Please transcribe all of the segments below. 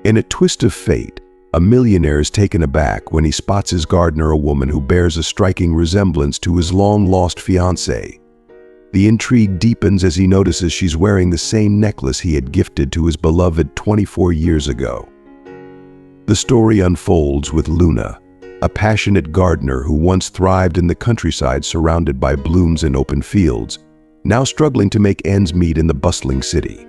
In a twist of fate, a millionaire is taken aback when he spots his gardener, a woman who bears a striking resemblance to his long-lost fiancée. The intrigue deepens as he notices she's wearing the same necklace he had gifted to his beloved 24 years ago. The story unfolds with Luna, a passionate gardener who once thrived in the countryside surrounded by blooms and open fields, now struggling to make ends meet in the bustling city.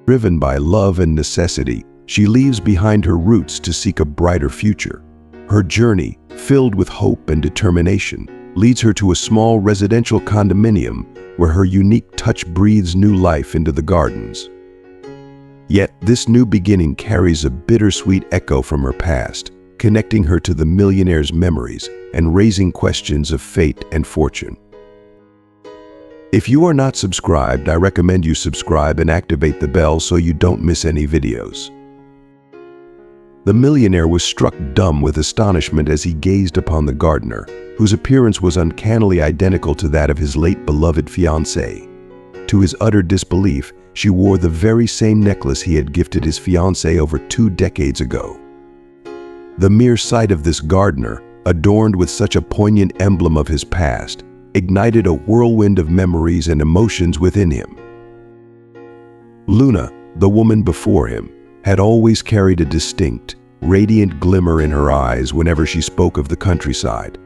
Driven by love and necessity, she leaves behind her roots to seek a brighter future. Her journey, filled with hope and determination, leads her to a small residential condominium where her unique touch breathes new life into the gardens. Yet this new beginning carries a bittersweet echo from her past, connecting her to the millionaire's memories and raising questions of fate and fortune. If you are not subscribed, I recommend you subscribe and activate the bell so you don't miss any videos. The millionaire was struck dumb with astonishment as he gazed upon the gardener, whose appearance was uncannily identical to that of his late beloved fiancée. To his utter disbelief, she wore the very same necklace he had gifted his fiancée over 2 decades ago. The mere sight of this gardener, adorned with such a poignant emblem of his past, ignited a whirlwind of memories and emotions within him. Luna, the woman before him, had always carried a distinct, radiant glimmer in her eyes whenever she spoke of the countryside.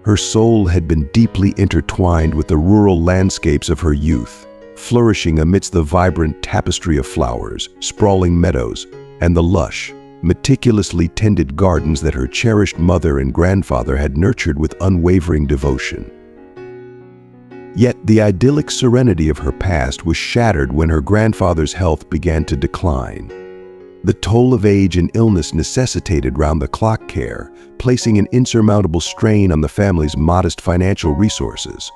Her soul had been deeply intertwined with the rural landscapes of her youth, flourishing amidst the vibrant tapestry of flowers, sprawling meadows, and the lush, meticulously tended gardens that her cherished mother and grandfather had nurtured with unwavering devotion. Yet the idyllic serenity of her past was shattered when her grandfather's health began to decline. The toll of age and illness necessitated round-the-clock care, placing an insurmountable strain on the family's modest financial resources.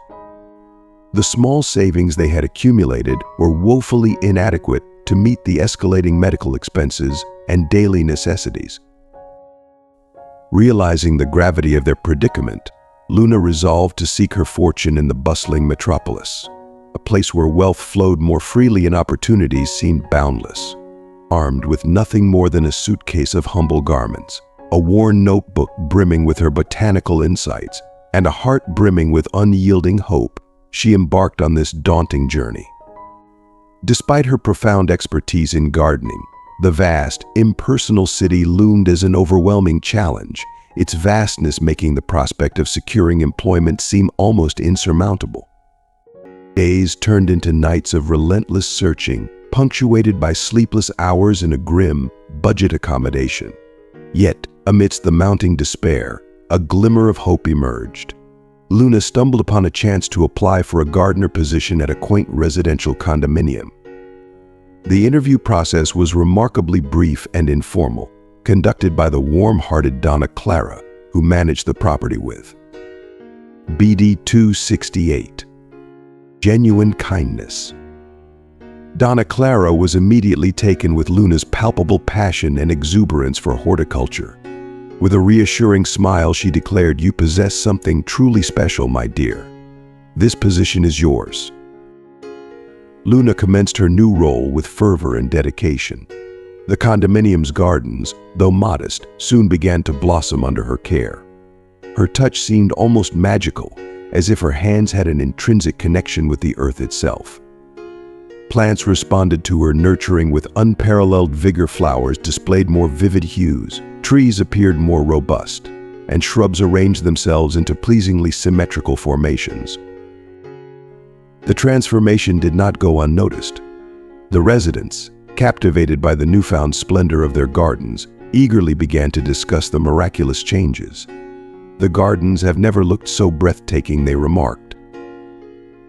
The small savings they had accumulated were woefully inadequate to meet the escalating medical expenses and daily necessities. Realizing the gravity of their predicament, Luna resolved to seek her fortune in the bustling metropolis, a place where wealth flowed more freely and opportunities seemed boundless. Armed with nothing more than a suitcase of humble garments, a worn notebook brimming with her botanical insights, and a heart brimming with unyielding hope, she embarked on this daunting journey. Despite her profound expertise in gardening, the vast, impersonal city loomed as an overwhelming challenge, its vastness making the prospect of securing employment seem almost insurmountable. Days turned into nights of relentless searching, punctuated by sleepless hours in a grim, budget accommodation. Yet, amidst the mounting despair, a glimmer of hope emerged. Luna stumbled upon a chance to apply for a gardener position at a quaint residential condominium. The interview process was remarkably brief and informal, conducted by the warm-hearted Donna Clara, who managed the property with BD 268. Genuine kindness. Donna Clara was immediately taken with Luna's palpable passion and exuberance for horticulture. With a reassuring smile, she declared, "You possess something truly special, my dear. This position is yours." Luna commenced her new role with fervor and dedication. The condominium's gardens, though modest, soon began to blossom under her care. Her touch seemed almost magical, as if her hands had an intrinsic connection with the earth itself. Plants responded to her nurturing with unparalleled vigor. Flowers displayed more vivid hues, trees appeared more robust, and shrubs arranged themselves into pleasingly symmetrical formations. The transformation did not go unnoticed. The residents, captivated by the newfound splendor of their gardens, eagerly began to discuss the miraculous changes. "The gardens have never looked so breathtaking," they remarked.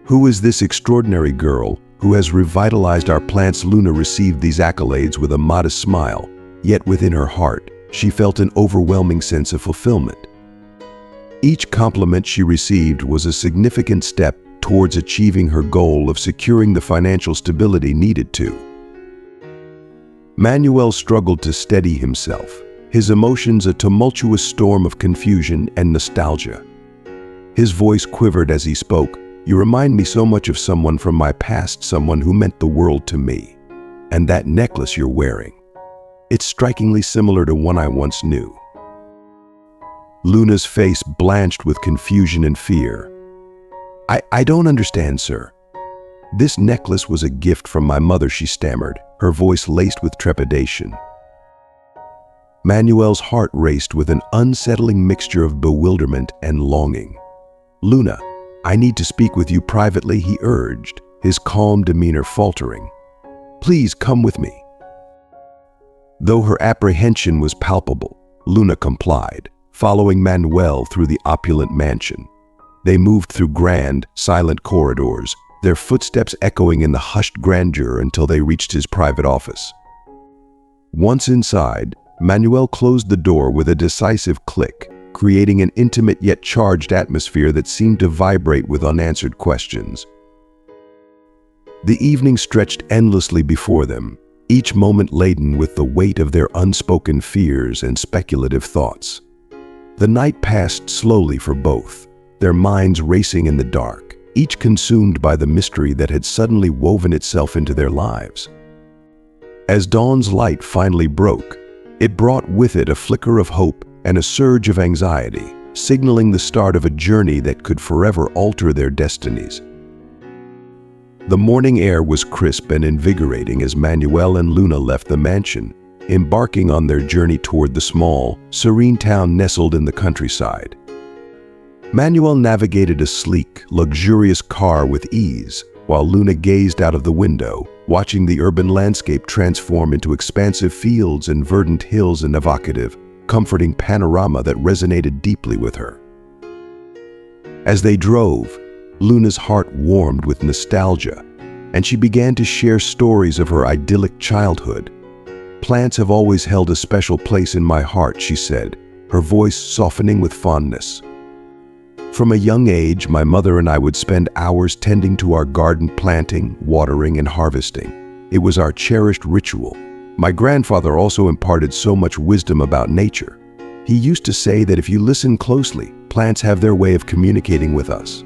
"Who is this extraordinary girl who has revitalized our plants?" Luna received these accolades with a modest smile, yet within her heart, she felt an overwhelming sense of fulfillment. Each compliment she received was a significant step towards achieving her goal of securing the financial stability needed to. Manuel struggled to steady himself, his emotions a tumultuous storm of confusion and nostalgia. His voice quivered as he spoke. "You remind me so much of someone from my past, someone who meant the world to me. And that necklace you're wearing, It's strikingly similar to one I once knew. Luna's face blanched with confusion and fear. I don't understand, sir. This necklace was a gift from my mother, she stammered, her voice laced with trepidation. Manuel's heart raced with an unsettling mixture of bewilderment and longing. Luna, I need to speak with you privately, he urged, his calm demeanor faltering. Please come with me. Though her apprehension was palpable, Luna complied, following Manuel through the opulent mansion. They moved through grand, silent corridors, their footsteps echoing in the hushed grandeur until they reached his private office. Once inside, Manuel closed the door with a decisive click, creating an intimate yet charged atmosphere that seemed to vibrate with unanswered questions. The evening stretched endlessly before them, each moment laden with the weight of their unspoken fears and speculative thoughts. The night passed slowly for both, their minds racing in the dark, each consumed by the mystery that had suddenly woven itself into their lives. As dawn's light finally broke, it brought with it a flicker of hope and a surge of anxiety, signaling the start of a journey that could forever alter their destinies. The morning air was crisp and invigorating as Manuel and Luna left the mansion, embarking on their journey toward the small, serene town nestled in the countryside. Manuel navigated a sleek, luxurious car with ease, while Luna gazed out of the window, watching the urban landscape transform into expansive fields and verdant hills, an evocative, comforting panorama that resonated deeply with her. As they drove, Luna's heart warmed with nostalgia, and she began to share stories of her idyllic childhood. Plants have always held a special place in my heart, she said, her voice softening with fondness. From a young age, my mother and I would spend hours tending to our garden, planting, watering, and harvesting. It was our cherished ritual. My grandfather also imparted so much wisdom about nature. He used to say that if you listen closely, plants have their way of communicating with us.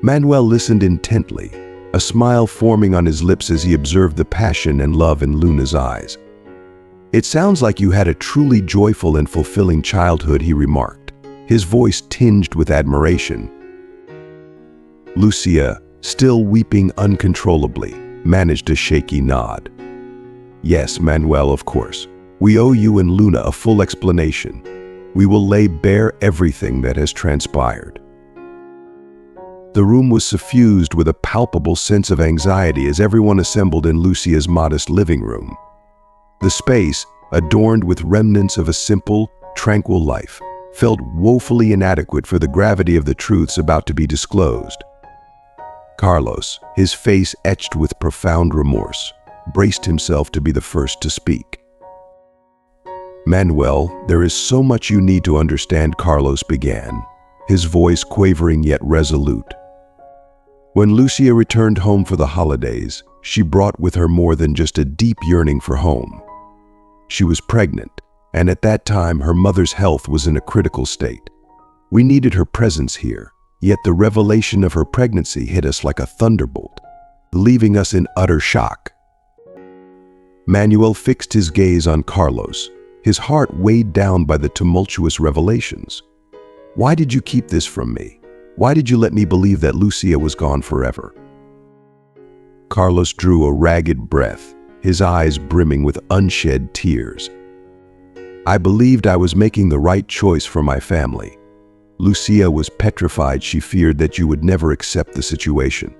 Manuel listened intently, a smile forming on his lips as he observed the passion and love in Luna's eyes. It sounds like you had a truly joyful and fulfilling childhood, he remarked, his voice tinged with admiration. Lucia, still weeping uncontrollably, managed a shaky nod. Yes, Manuel, of course. We owe you and Luna a full explanation. We will lay bare everything that has transpired. The room was suffused with a palpable sense of anxiety as everyone assembled in Lucia's modest living room. The space, adorned with remnants of a simple, tranquil life, felt woefully inadequate for the gravity of the truths about to be disclosed. Carlos, his face etched with profound remorse, braced himself to be the first to speak. Manuel, there is so much you need to understand, Carlos began, his voice quavering yet resolute. When Lucia returned home for the holidays, she brought with her more than just a deep yearning for home. She was pregnant, and at that time her mother's health was in a critical state. We needed her presence here, yet the revelation of her pregnancy hit us like a thunderbolt, leaving us in utter shock. Manuel fixed his gaze on Carlos, his heart weighed down by the tumultuous revelations. Why did you keep this from me? Why did you let me believe that Lucia was gone forever? Carlos drew a ragged breath, his eyes brimming with unshed tears. I believed I was making the right choice for my family. Lucia was petrified. She feared that you would never accept the situation,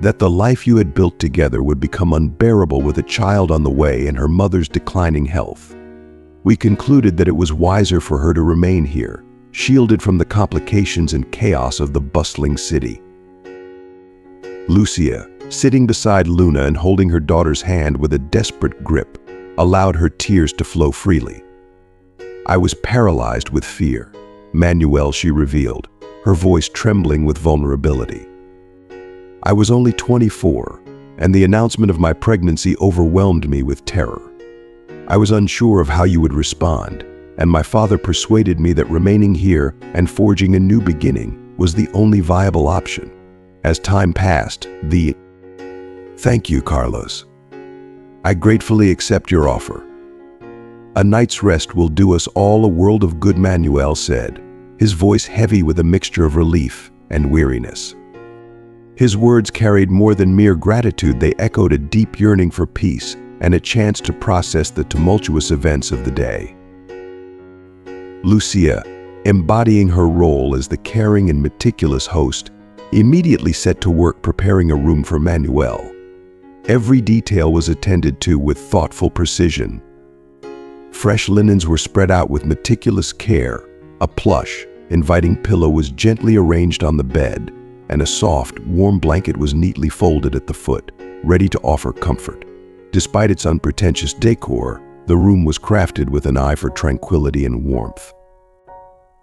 that the life you had built together would become unbearable with a child on the way and her mother's declining health. We concluded that it was wiser for her to remain here, shielded from the complications and chaos of the bustling city. Lucia, sitting beside Luna and holding her daughter's hand with a desperate grip, allowed her tears to flow freely. I was paralyzed with fear, Manuel, she revealed, her voice trembling with vulnerability. I was only 24, and the announcement of my pregnancy overwhelmed me with terror. I was unsure of how you would respond, and my father persuaded me that remaining here and forging a new beginning was the only viable option. As time passed, Thank you, Carlos. I gratefully accept your offer. A night's rest will do us all a world of good, Manuel said, his voice heavy with a mixture of relief and weariness. His words carried more than mere gratitude. They echoed a deep yearning for peace and a chance to process the tumultuous events of the day. Lucia, embodying her role as the caring and meticulous host, immediately set to work preparing a room for Manuel. Every detail was attended to with thoughtful precision. Fresh linens were spread out with meticulous care, a plush, inviting pillow was gently arranged on the bed, and a soft, warm blanket was neatly folded at the foot, ready to offer comfort. Despite its unpretentious decor, the room was crafted with an eye for tranquility and warmth.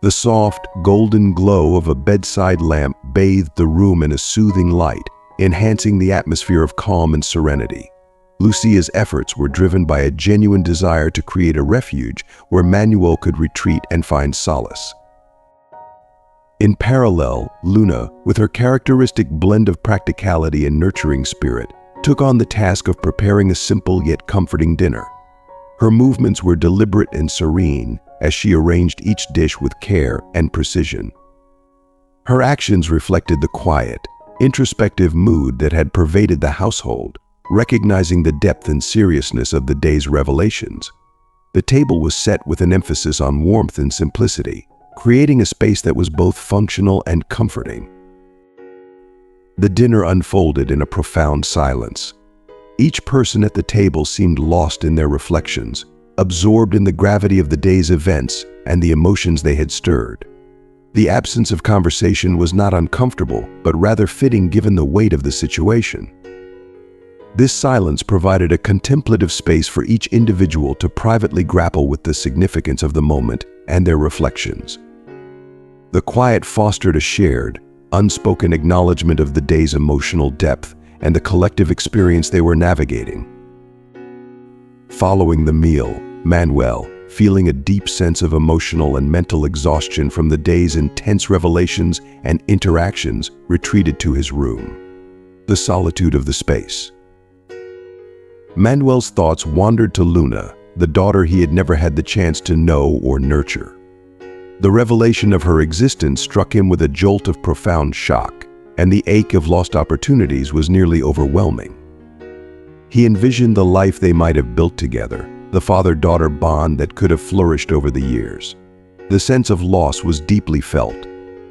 The soft, golden glow of a bedside lamp bathed the room in a soothing light, enhancing the atmosphere of calm and serenity. Lucia's efforts were driven by a genuine desire to create a refuge where Manuel could retreat and find solace. In parallel, Luna, with her characteristic blend of practicality and nurturing spirit, took on the task of preparing a simple yet comforting dinner. Her movements were deliberate and serene as she arranged each dish with care and precision. Her actions reflected the quiet, introspective mood that had pervaded the household, recognizing the depth and seriousness of the day's revelations. The table was set with an emphasis on warmth and simplicity, creating a space that was both functional and comforting. The dinner unfolded in a profound silence. Each person at the table seemed lost in their reflections, absorbed in the gravity of the day's events and the emotions they had stirred. The absence of conversation was not uncomfortable, but rather fitting given the weight of the situation. This silence provided a contemplative space for each individual to privately grapple with the significance of the moment and their reflections. The quiet fostered a shared, unspoken acknowledgement of the day's emotional depth and the collective experience they were navigating. Following the meal, Manuel, feeling a deep sense of emotional and mental exhaustion from the day's intense revelations and interactions, retreated to his room. The solitude of the space. Manuel's thoughts wandered to Luna, the daughter he had never had the chance to know or nurture. The revelation of her existence struck him with a jolt of profound shock, and the ache of lost opportunities was nearly overwhelming. He envisioned the life they might have built together, the father-daughter bond that could have flourished over the years. The sense of loss was deeply felt,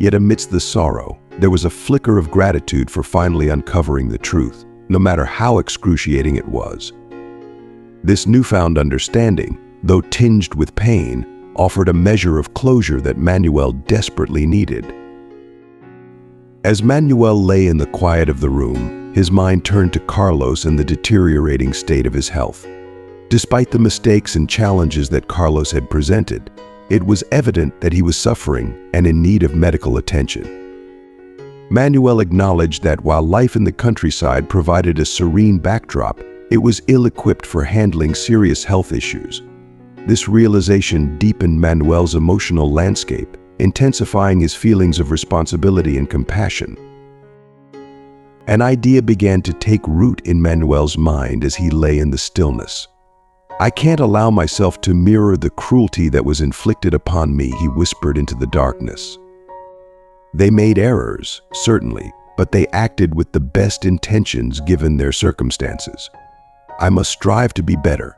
yet amidst the sorrow, there was a flicker of gratitude for finally uncovering the truth, no matter how excruciating it was. This newfound understanding, though tinged with pain, offered a measure of closure that Manuel desperately needed. As Manuel lay in the quiet of the room, his mind turned to Carlos and the deteriorating state of his health. Despite the mistakes and challenges that Carlos had presented, it was evident that he was suffering and in need of medical attention. Manuel acknowledged that while life in the countryside provided a serene backdrop, it was ill-equipped for handling serious health issues. This realization deepened Manuel's emotional landscape, intensifying his feelings of responsibility and compassion. An idea began to take root in Manuel's mind as he lay in the stillness. "I can't allow myself to mirror the cruelty that was inflicted upon me," he whispered into the darkness. "They made errors, certainly, but they acted with the best intentions given their circumstances. I must strive to be better.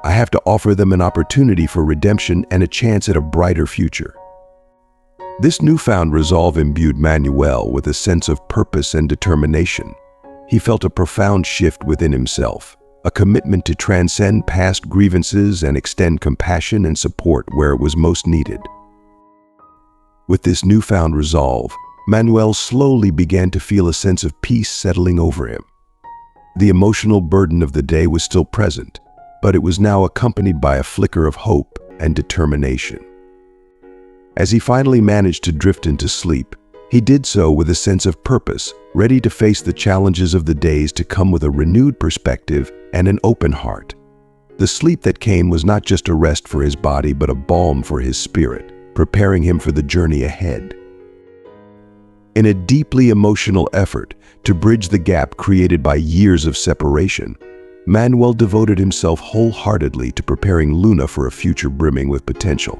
I have to offer them an opportunity for redemption and a chance at a brighter future." This newfound resolve imbued Manuel with a sense of purpose and determination. He felt a profound shift within himself, a commitment to transcend past grievances and extend compassion and support where it was most needed. With this newfound resolve, Manuel slowly began to feel a sense of peace settling over him. The emotional burden of the day was still present, but it was now accompanied by a flicker of hope and determination. As he finally managed to drift into sleep, he did so with a sense of purpose, ready to face the challenges of the days to come with a renewed perspective and an open heart. The sleep that came was not just a rest for his body, but a balm for his spirit, preparing him for the journey ahead. In a deeply emotional effort to bridge the gap created by years of separation, Manuel devoted himself wholeheartedly to preparing Luna for a future brimming with potential.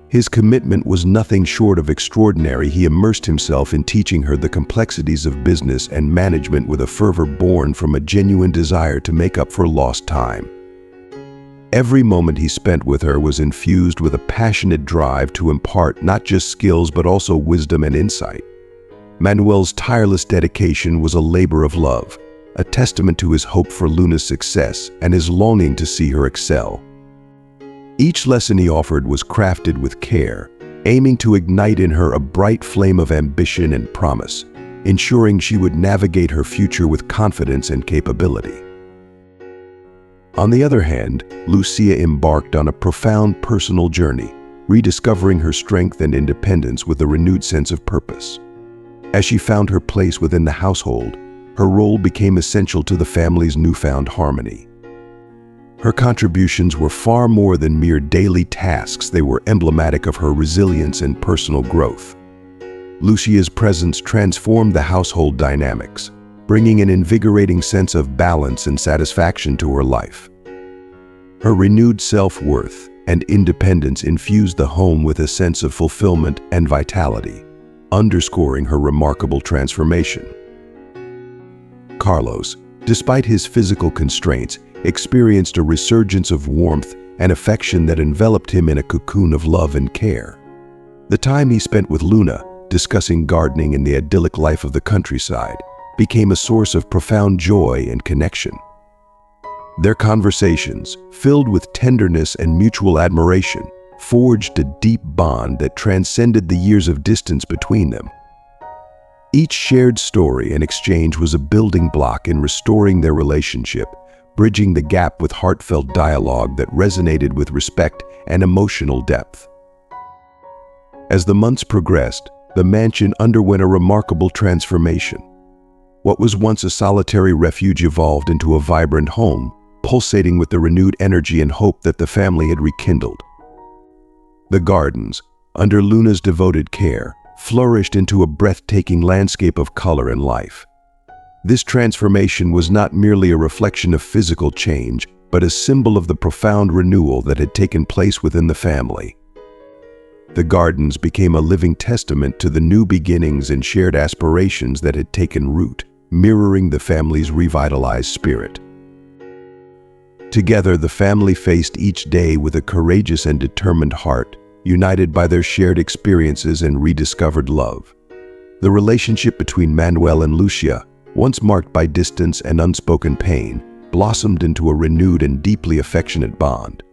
His commitment was nothing short of extraordinary. He immersed himself in teaching her the complexities of business and management with a fervor born from a genuine desire to make up for lost time. Every moment he spent with her was infused with a passionate drive to impart not just skills but also wisdom and insight. Manuel's tireless dedication was a labor of love, a testament to his hope for Luna's success and his longing to see her excel. Each lesson he offered was crafted with care, aiming to ignite in her a bright flame of ambition and promise, ensuring she would navigate her future with confidence and capability. On the other hand, Lucia embarked on a profound personal journey, rediscovering her strength and independence with a renewed sense of purpose. As she found her place within the household, her role became essential to the family's newfound harmony. Her contributions were far more than mere daily tasks. They were emblematic of her resilience and personal growth. Lucia's presence transformed the household dynamics, bringing an invigorating sense of balance and satisfaction to her life. Her renewed self-worth and independence infused the home with a sense of fulfillment and vitality, underscoring her remarkable transformation. Carlos, despite his physical constraints, experienced a resurgence of warmth and affection that enveloped him in a cocoon of love and care. The time he spent with Luna, discussing gardening and the idyllic life of the countryside, became a source of profound joy and connection. Their conversations, filled with tenderness and mutual admiration, forged a deep bond that transcended the years of distance between them. Each shared story and exchange was a building block in restoring their relationship, bridging the gap with heartfelt dialogue that resonated with respect and emotional depth. As the months progressed, the mansion underwent a remarkable transformation. What was once a solitary refuge evolved into a vibrant home, pulsating with the renewed energy and hope that the family had rekindled. The gardens, under Luna's devoted care, flourished into a breathtaking landscape of color and life. This transformation was not merely a reflection of physical change, but a symbol of the profound renewal that had taken place within the family. The gardens became a living testament to the new beginnings and shared aspirations that had taken root, mirroring the family's revitalized spirit. Together, the family faced each day with a courageous and determined heart, united by their shared experiences and rediscovered love. The relationship between Manuel and Lucia, once marked by distance and unspoken pain, blossomed into a renewed and deeply affectionate bond.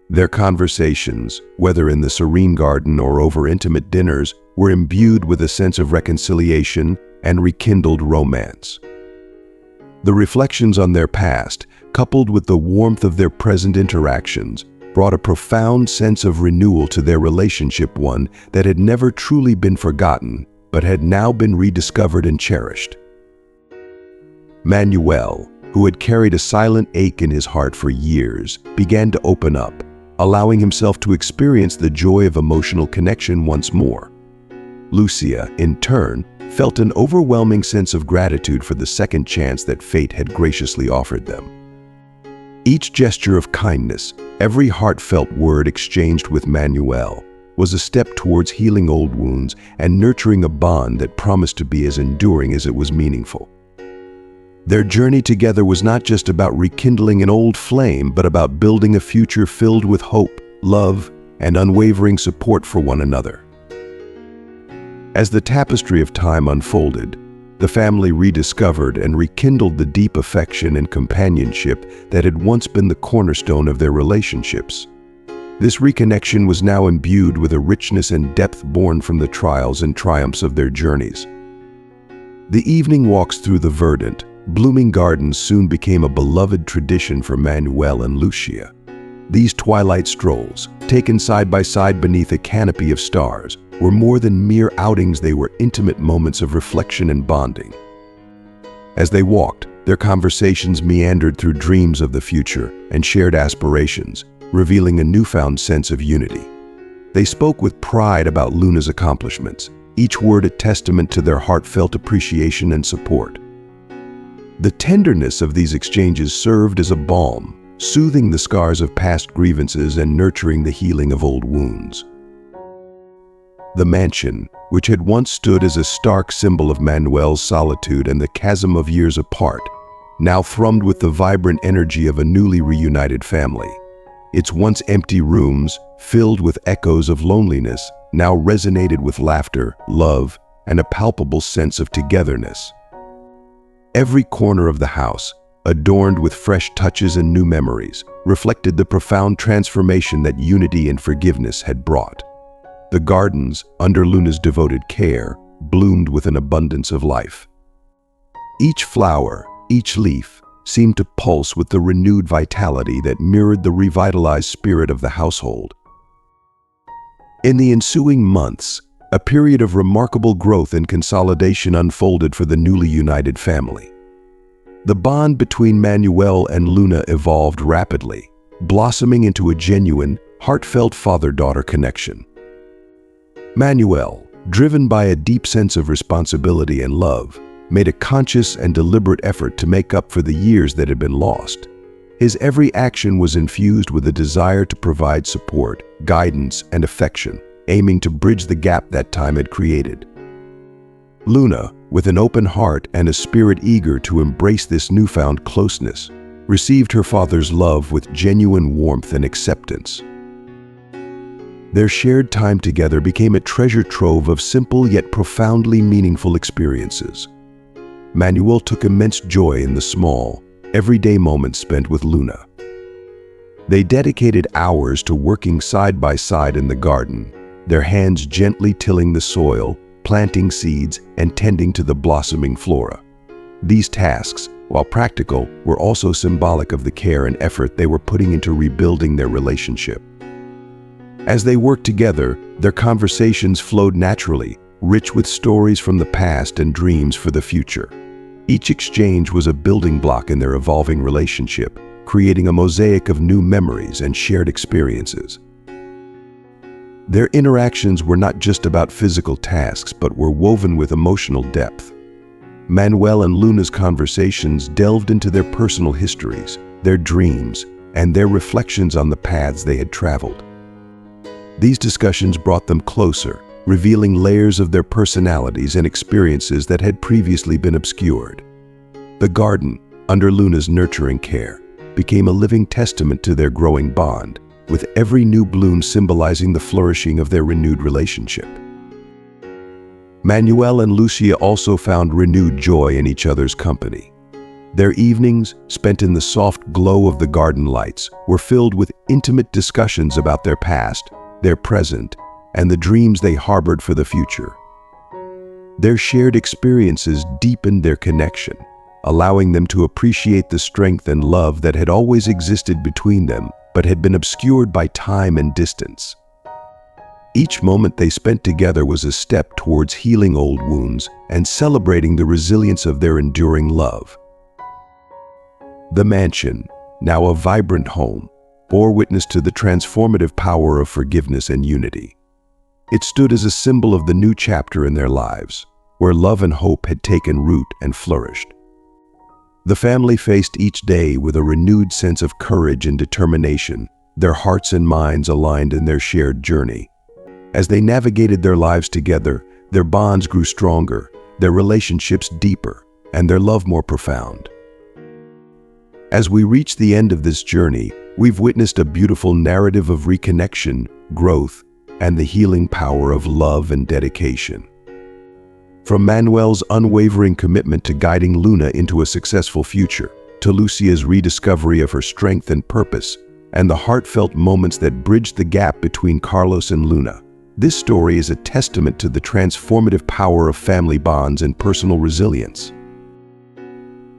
Their conversations, whether in the serene garden or over intimate dinners, were imbued with a sense of reconciliation and rekindled romance. The reflections on their past, coupled with the warmth of their present interactions, brought a profound sense of renewal to their relationship, one that had never truly been forgotten, but had now been rediscovered and cherished. Manuel, who had carried a silent ache in his heart for years, began to open up, allowing himself to experience the joy of emotional connection once more. Lucia, in turn, felt an overwhelming sense of gratitude for the second chance that fate had graciously offered them. Each gesture of kindness, every heartfelt word exchanged with Manuel, was a step towards healing old wounds and nurturing a bond that promised to be as enduring as it was meaningful. Their journey together was not just about rekindling an old flame, but about building a future filled with hope, love, and unwavering support for one another. As the tapestry of time unfolded, the family rediscovered and rekindled the deep affection and companionship that had once been the cornerstone of their relationships. This reconnection was now imbued with a richness and depth born from the trials and triumphs of their journeys. The evening walks through the verdant, blooming gardens soon became a beloved tradition for Manuel and Lucia. These twilight strolls, taken side by side beneath a canopy of stars, were more than mere outings. They were intimate moments of reflection and bonding. As they walked, their conversations meandered through dreams of the future and shared aspirations, revealing a newfound sense of unity. They spoke with pride about Luna's accomplishments, each word a testament to their heartfelt appreciation and support. The tenderness of these exchanges served as a balm, soothing the scars of past grievances and nurturing the healing of old wounds. The mansion, which had once stood as a stark symbol of Manuel's solitude and the chasm of years apart, now thrummed with the vibrant energy of a newly reunited family. Its once empty rooms, filled with echoes of loneliness, now resonated with laughter, love, and a palpable sense of togetherness. Every corner of the house, adorned with fresh touches and new memories, reflected the profound transformation that unity and forgiveness had brought. The gardens, under Luna's devoted care, bloomed with an abundance of life. Each flower, each leaf, seemed to pulse with the renewed vitality that mirrored the revitalized spirit of the household. In the ensuing months, a period of remarkable growth and consolidation unfolded for the newly united family. The bond between Manuel and Luna evolved rapidly, blossoming into a genuine, heartfelt father-daughter connection. Manuel, driven by a deep sense of responsibility and love, made a conscious and deliberate effort to make up for the years that had been lost. His every action was infused with a desire to provide support, guidance, and affection, aiming to bridge the gap that time had created. Luna, with an open heart and a spirit eager to embrace this newfound closeness, received her father's love with genuine warmth and acceptance. Their shared time together became a treasure trove of simple yet profoundly meaningful experiences. Manuel took immense joy in the small, everyday moments spent with Luna. They dedicated hours to working side by side in the garden, their hands gently tilling the soil, planting seeds, and tending to the blossoming flora. These tasks, while practical, were also symbolic of the care and effort they were putting into rebuilding their relationship. As they worked together, their conversations flowed naturally, rich with stories from the past and dreams for the future. Each exchange was a building block in their evolving relationship, creating a mosaic of new memories and shared experiences. Their interactions were not just about physical tasks, but were woven with emotional depth. Manuel and Luna's conversations delved into their personal histories, their dreams, and their reflections on the paths they had traveled. These discussions brought them closer, revealing layers of their personalities and experiences that had previously been obscured. The garden, under Luna's nurturing care, became a living testament to their growing bond, with every new bloom symbolizing the flourishing of their renewed relationship. Manuel and Lucia also found renewed joy in each other's company. Their evenings, spent in the soft glow of the garden lights, were filled with intimate discussions about their past, their present, and the dreams they harbored for the future. Their shared experiences deepened their connection, allowing them to appreciate the strength and love that had always existed between them, but had been obscured by time and distance. Each moment they spent together was a step towards healing old wounds and celebrating the resilience of their enduring love. The mansion, now a vibrant home, bore witness to the transformative power of forgiveness and unity. It stood as a symbol of the new chapter in their lives, where love and hope had taken root and flourished. The family faced each day with a renewed sense of courage and determination, their hearts and minds aligned in their shared journey. As they navigated their lives together, their bonds grew stronger, their relationships deeper, and their love more profound. As we reach the end of this journey, we've witnessed a beautiful narrative of reconnection, growth, and the healing power of love and dedication. From Manuel's unwavering commitment to guiding Luna into a successful future, to Lucia's rediscovery of her strength and purpose, and the heartfelt moments that bridged the gap between Carlos and Luna, this story is a testament to the transformative power of family bonds and personal resilience.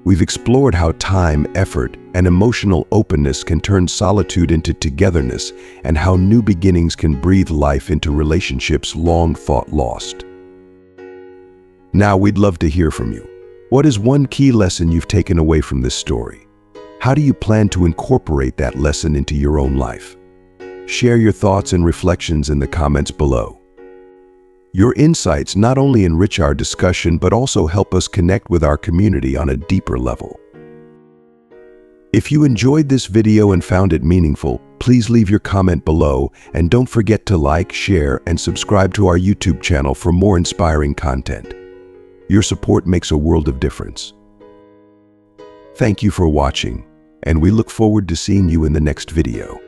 We've explored how time, effort, and emotional openness can turn solitude into togetherness, and how new beginnings can breathe life into relationships long thought lost. Now we'd love to hear from you. What is one key lesson you've taken away from this story? How do you plan to incorporate that lesson into your own life? Share your thoughts and reflections in the comments below. Your insights not only enrich our discussion but also help us connect with our community on a deeper level. If you enjoyed this video and found it meaningful, please leave your comment below and don't forget to like, share, and subscribe to our YouTube channel for more inspiring content. Your support makes a world of difference. Thank you for watching, and we look forward to seeing you in the next video.